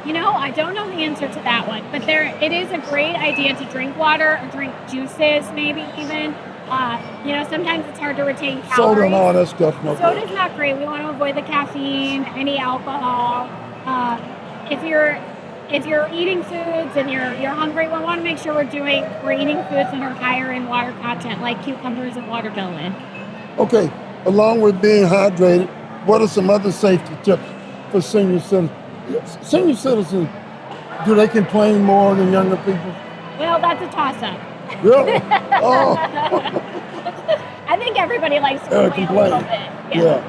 I don't know the answer to that one, but it is a great idea to drink water or drink juices, maybe even. Sometimes it's hard to retain calories. Soda and all that stuff. Soda's not great. We want to avoid the caffeine, any alcohol. If you're eating foods and you're hungry, we want to make sure we're eating foods that are higher in water content, like cucumbers and watermelon. Okay, along with being hydrated, what are some other safety tips for senior citizens? Senior citizens, do they complain more than younger people? Well, that's a toss-up. Really? Oh. I think everybody likes to complain a little bit. Yeah.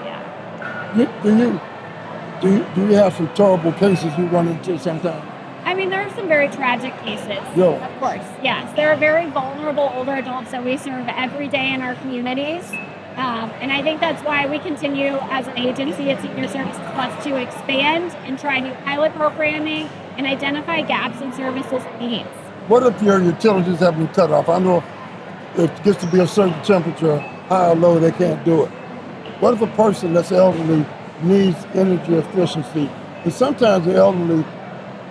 Do you have some terrible cases you run into sometimes? I mean, there are some very tragic cases. Yeah. Of course, yes. There are very vulnerable older adults that we serve every day in our communities. And I think that's why we continue as an agency at Senior Services Plus to expand and try new pilot programming and identify gaps in services and needs. What if your utilities have been cut off? I know it gets to be a certain temperature, high or low, they can't do it. What if a person that's elderly needs energy efficiency? And sometimes the elderly,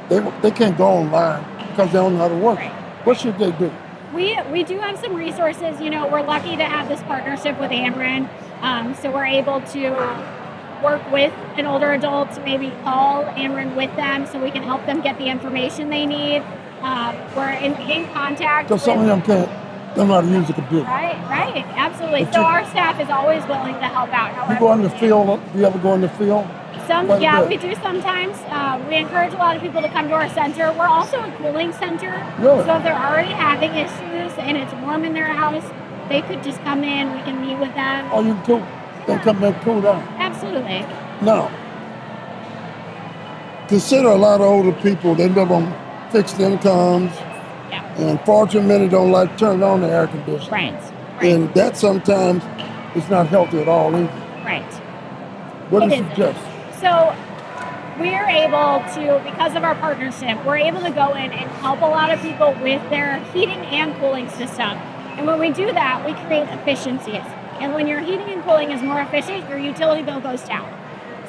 they can't go online because they don't know how to work. Right. What should they do? We do have some resources. You know, we're lucky to have this partnership with Ameren, so we're able to work with an older adult to maybe call Ameren with them so we can help them get the information they need. We're in contact. Because some of them don't know how to use the computer. Right, absolutely. But So our staff is always willing to help out. You go in the field, do you ever go in the field? We do sometimes. We encourage a lot of people to come to our center. We're also a cooling center. Really? So if they're already having issues and it's warm in their house, they could just come in. We can meet with them. Oh, you cool? They come and cool down. Absolutely. Now, consider a lot of older people, they live on fixed incomes, Yeah. and far too many don't like turning on the air conditioner. Right. And that sometimes is not healthy at all either. Right. What do It you isn't. suggest? So we're able to, because of our partnership, we're able to go in and help a lot of people with their heating and cooling system. And when we do that, we create efficiencies. And when your heating and cooling is more efficient, your utility bill goes down.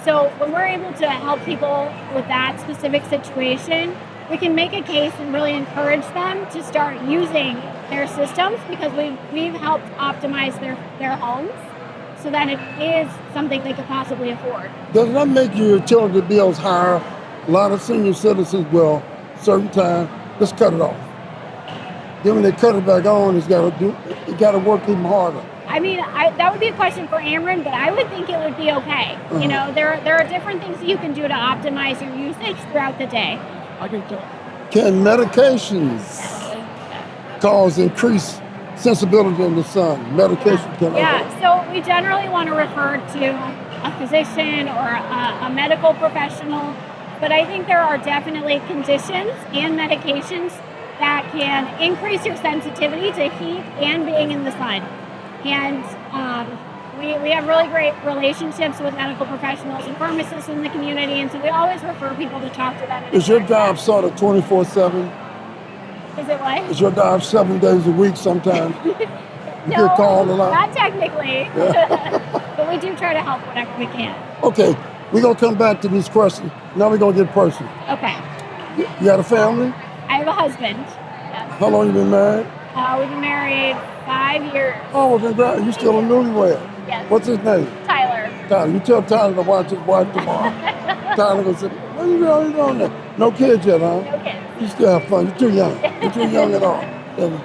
So when we're able to help people with that specific situation, we can make a case and really encourage them to start using their systems because we've helped optimize their homes so that it is something they could possibly afford. Does that make your utility bills higher? A lot of senior citizens will, certain time, let's cut it off. Then when they cut it back on, it got to work even harder. I mean, that would be a question for Ameren, but I would think it would be okay. You know, there are different things that you can do to optimize your usage throughout the day. Can medications cause increased sensibility in the sun? Medication can. Yeah, so we generally want to refer to a physician or a medical professional, but I think there are definitely conditions and medications that can increase your sensitivity to heat and being in the sun. And we have really great relationships with medical professionals and pharmacists in the community, and so we always refer people to talk to them. Is your job sort of 24/7? Is it what? Is your job 7 days a week sometimes? You No, get called a lot? not technically, but we do try to help whenever we can. Okay, we're going to come back to these questions. Now we're going to get personal. Okay. You got a family? I have a husband. Yes. How long you been married? We've been married 5 years. Oh, congrats. You still a newlywed. Yes. What's his name? Tyler. Tyler. You tell Tyler to watch his wife tomorrow. Tyler gonna say, what are you doing there? No kids yet, huh? No kids. You still have fun. You're too young. You're too young at all. And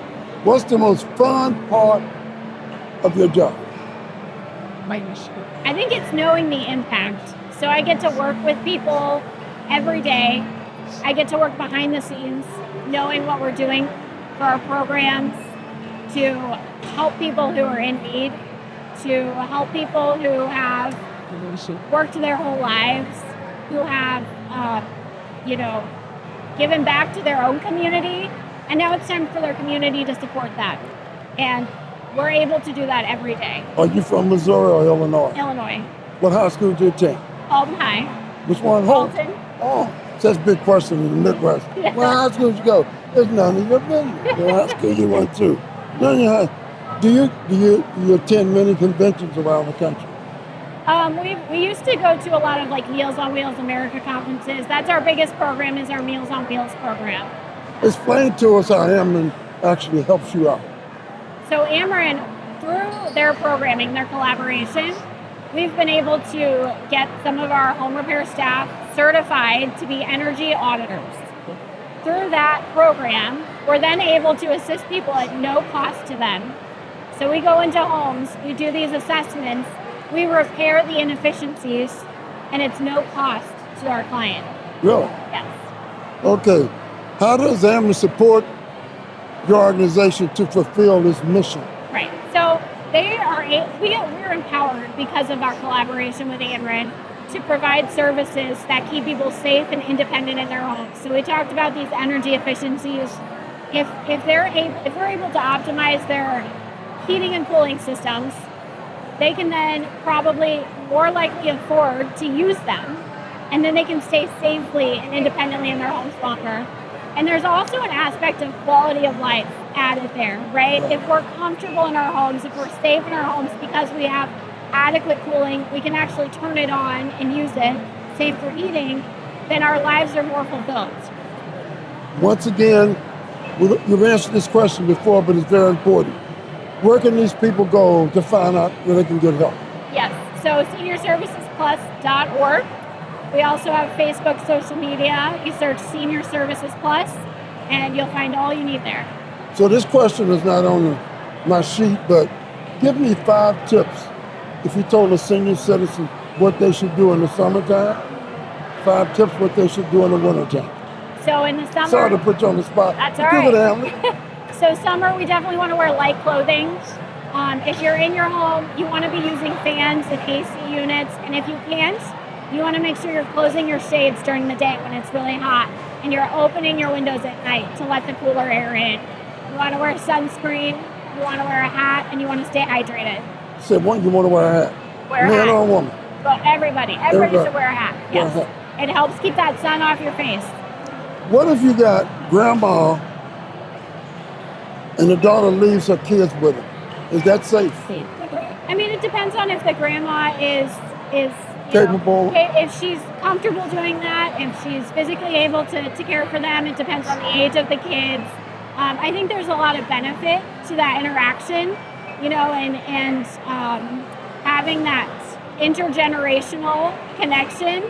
what's the most fun part of your job? I think it's knowing the impact. So I get to work with people every day. I get to work behind the scenes, knowing what we're doing for our programs, to help people who are in need, to help people who have worked their whole lives, who have, given back to their own community, and now it's time for their community to support that. And we're able to do that every day. Are you from Missouri or Illinois? Illinois, What high school did you attend? Alton High, Which one? Alton. Oh, that's a big question in the Midwest. Yeah. What high school did you go? It's none of your business. What high school you went to? Do you attend many conventions around the country? We used to go to a lot of like Meals on Wheels America conferences. That's our biggest program, is our Meals on Wheels program. Explain to us how Ameren actually helps you out. So Ameren, through their programming, their collaboration, we've been able to get some of our home repair staff certified to be energy auditors. Through that program, we're then able to assist people at no cost to them. So we go into homes, we do these assessments, we repair the inefficiencies, and it's no cost to our client. Really? Yes. Okay. How does Ameren support your organization to fulfill this mission? Right. So we're empowered because of our collaboration with Ameren to provide services that keep people safe and independent in their homes. So we talked about these energy efficiencies. If we're able to optimize their heating and cooling systems, they can then probably more likely afford to use them, and then they can stay safely and independently in their homes longer. And there's also an aspect of quality of life added there, right? If we're comfortable in our homes, if we're safe in our homes because we have adequate cooling, we can actually turn it on and use it, safe for heating, then our lives are more fulfilled. Once again, you've answered this question before, but it's very important. Where can these people go to find out where they can get help? Yes, so seniorservicesplus.org. We also have Facebook, social media. You search Senior Services Plus, and you'll find all you need there. So this question is not on my sheet, but give me 5 tips if you told a senior citizen what they should do in the summertime, 5 tips what they should do in the wintertime. So in the summer... Sorry to put you on the spot. That's all right. Give it, Hamlet. So summer, we definitely want to wear light clothing. If you're in your home, you want to be using fans and AC units, and if you can't, you want to make sure you're closing your shades during the day when it's really hot, and you're opening your windows at night to let the cooler air in. You want to wear sunscreen, you want to wear a hat, and you want to stay hydrated. You said one, you want to wear a hat. Wear a Man hat. or woman? Well, everybody should wear a hat. Yes. Wear a hat. It helps keep that sun off your face. What if you got grandma and the daughter leaves her kids with her? Is that safe? I mean, it depends on if the grandma is capable. If she's comfortable doing that, if she's physically able to care for them. It depends on the age of the kids. I think there's a lot of benefit to that interaction, and having that intergenerational connection.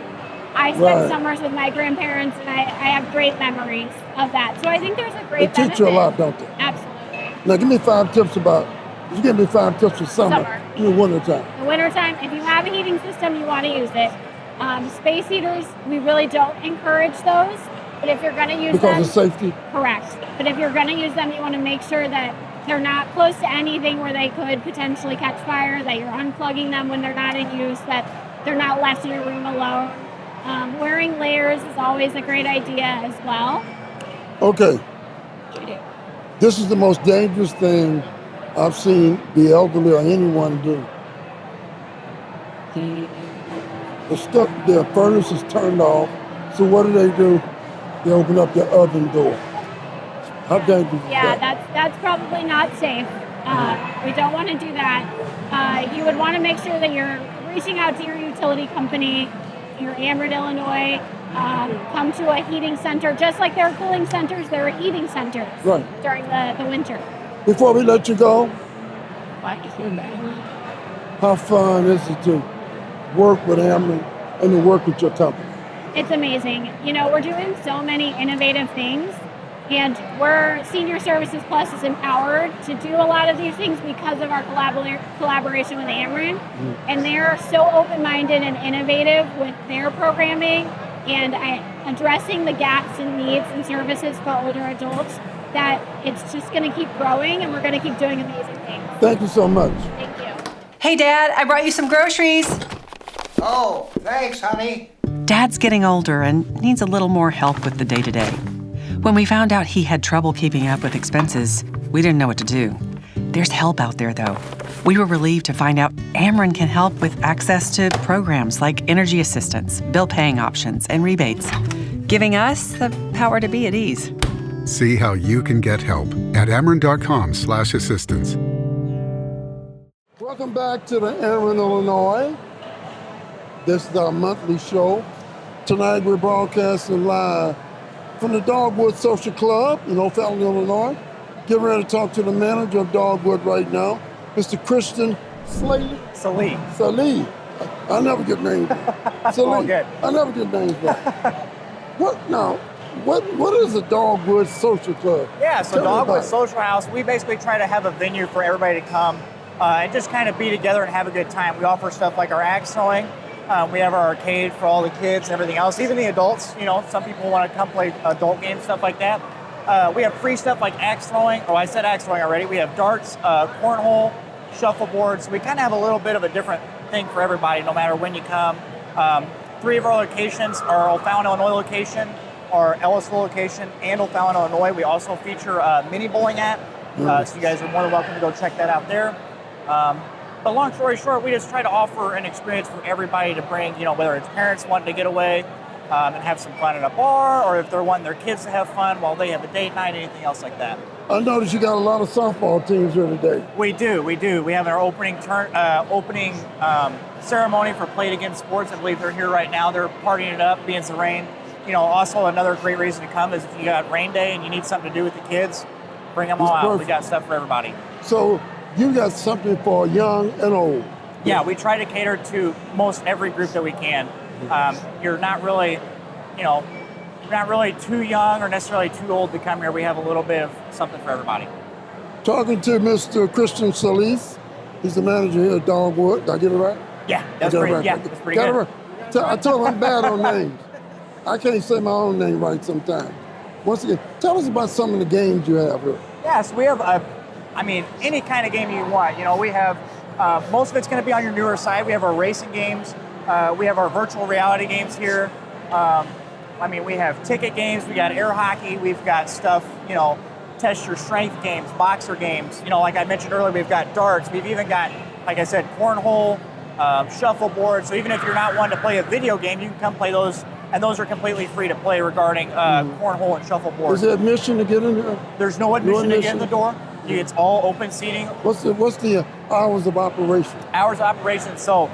I spent summers with my grandparents, and I have great memories of that. So I think there's a great benefit. They teach you a lot, don't they? Absolutely. Now give me 5 tips for summer. In the wintertime. In the wintertime, if you have a heating system, you want to use it. Space heaters, we really don't encourage those. But if you're going to use them... Because of safety? Correct. But if you're going to use them, you want to make sure that they're not close to anything where they could potentially catch fire, that you're unplugging them when they're not in use, that they're not left in your room alone. Wearing layers is always a great idea as well. Okay. This is the most dangerous thing I've seen the elderly or anyone do. Their furnace is turned off, so what do? They open up their oven door. How dangerous is that? Yeah, that's probably not safe. We don't want to do that. You would want to make sure that you're reaching out to your utility company, your Ameren Illinois, come to a heating center. Just like there are cooling centers, there are heating centers during the winter. Before we let you go, how fun is it to work with Ameren and to work with your company? It's amazing. We're doing so many innovative things, and Senior Services Plus is empowered to do a lot of these things because of our collaboration with Ameren. And they're so open-minded and innovative with their programming and addressing the gaps in needs and services for older adults, that it's just going to keep growing, and we're going to keep doing amazing things. Thank you so much. Thank you. Hey, Dad, I brought you some groceries. Oh, thanks, honey. Dad's getting older and needs a little more help with the day-to-day. When we found out he had trouble keeping up with expenses, we didn't know what to do. There's help out there, though. We were relieved to find out Ameren can help with access to programs like energy assistance, bill paying options, and rebates, giving us the power to be at ease. See how you can get help at Ameren.com/assistance. Welcome back to the Ameren Illinois. This is our monthly show. Tonight we're broadcasting live from the Dogwood Social Club in O'Fallon, Illinois. Getting ready to talk to the manager of Dogwood right now, Mr. Christian Salih. I never get names right. Salih. Good. I never get names right. What is a Dogwood Social Club? Yeah, so Tell me Dogwood about it. Social House, we basically try to have a venue for everybody to come and just kind of be together and have a good time. We offer stuff like our axe throwing. We have our arcade for all the kids and everything else, even the adults. Some people want to come play adult games, stuff like that. We have free stuff like axe throwing. Oh, I said axe throwing already. We have darts, cornhole, shuffleboards. We kind of have a little bit of a different thing for everybody, no matter when you come. 3 of our locations, our O'Fallon, Illinois location, our Ellisville location, and O'Fallon, Illinois. We also feature a mini bowling app, so you guys are more than welcome to go check that out there. But long story short, we just try to offer an experience for everybody to bring, whether it's parents wanting to get away and have some fun at a bar, or if they're wanting their kids to have fun while they have a date night, anything else like that. I noticed you got a lot of softball teams here today. We do. We have our opening ceremony for Play It Again Sports. I believe they're here right now. They're partying it up, being the rain. Also another great reason to come is if you got rain day and you need something to do with the kids, bring them all out. Perfect. We got stuff for everybody. So you got something for young and old. Yeah, we try to cater to most every group that we can. You're not really, you're not really too young or necessarily too old to come here. We have a little bit of something for everybody. Talking to Mr. Christian Solis. He's the manager here at Dogwood. Did I get it right? Yeah, that's pretty good. Got it right. I told him I'm bad on names. I can't say my own name right sometimes. Once again, tell us about some of the games you have here. Yes, we have any kind of game you want. We have, most of it's going to be on your newer side. We have our racing games. We have our virtual reality games here. We have ticket games. We got air hockey. We've got stuff, test your strength games, boxer games. Like I mentioned earlier, we've got darts. We've even got, like I said, cornhole, shuffleboard. So even if you're not one to play a video game, you can come play those. And those are completely free to play regarding cornhole and shuffleboard. Is there admission to get in here? There's no admission to get in the door. It's all open seating. What's the hours of operation? Hours of operation. So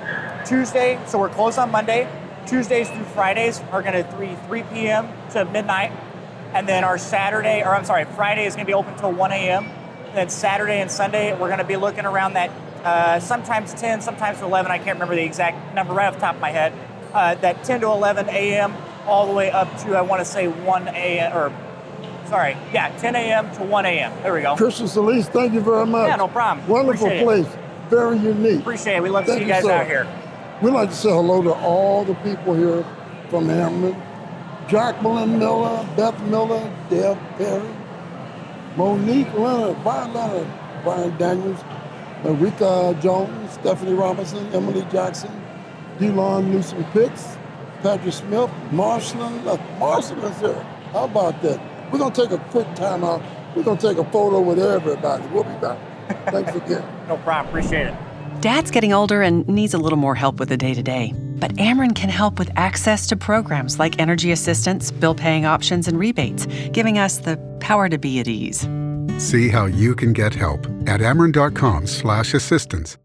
Tuesday, so we're closed on Monday. Tuesdays through Fridays are going to 3 p.m. to midnight. And then Friday is going to be open till 1 a.m. And then Saturday and Sunday, we're going to be looking around that sometimes 10, sometimes 11. I can't remember the exact number right off the top of my head. That 10 to 11 a.m. all the way up to, I want to say 1 a.m. 10 a.m. to 1 a.m. There we go. Christian Solis, thank you very much. Yeah, no problem. Wonderful place. Very unique. Appreciate it. We love to see you guys out here. We'd like to say hello to all the people here from Ameren. Jacqueline Miller, Beth Miller, Deb Perry, Monique Leonard, Brian Daniels, Rika Jones, Stephanie Robinson, Emily Jackson, DeLon Newsom-Pitts, Patrick Smith, Marshall is here. How about that? We're going to take a quick time out. We're going to take a photo with everybody. We'll be back. Thanks again. No problem. Appreciate it. Dad's getting older and needs a little more help with the day-to-day. But Ameren can help with access to programs like energy assistance, bill paying options, and rebates, giving us the power to be at ease. See how you can get help at Ameren.com/assistance.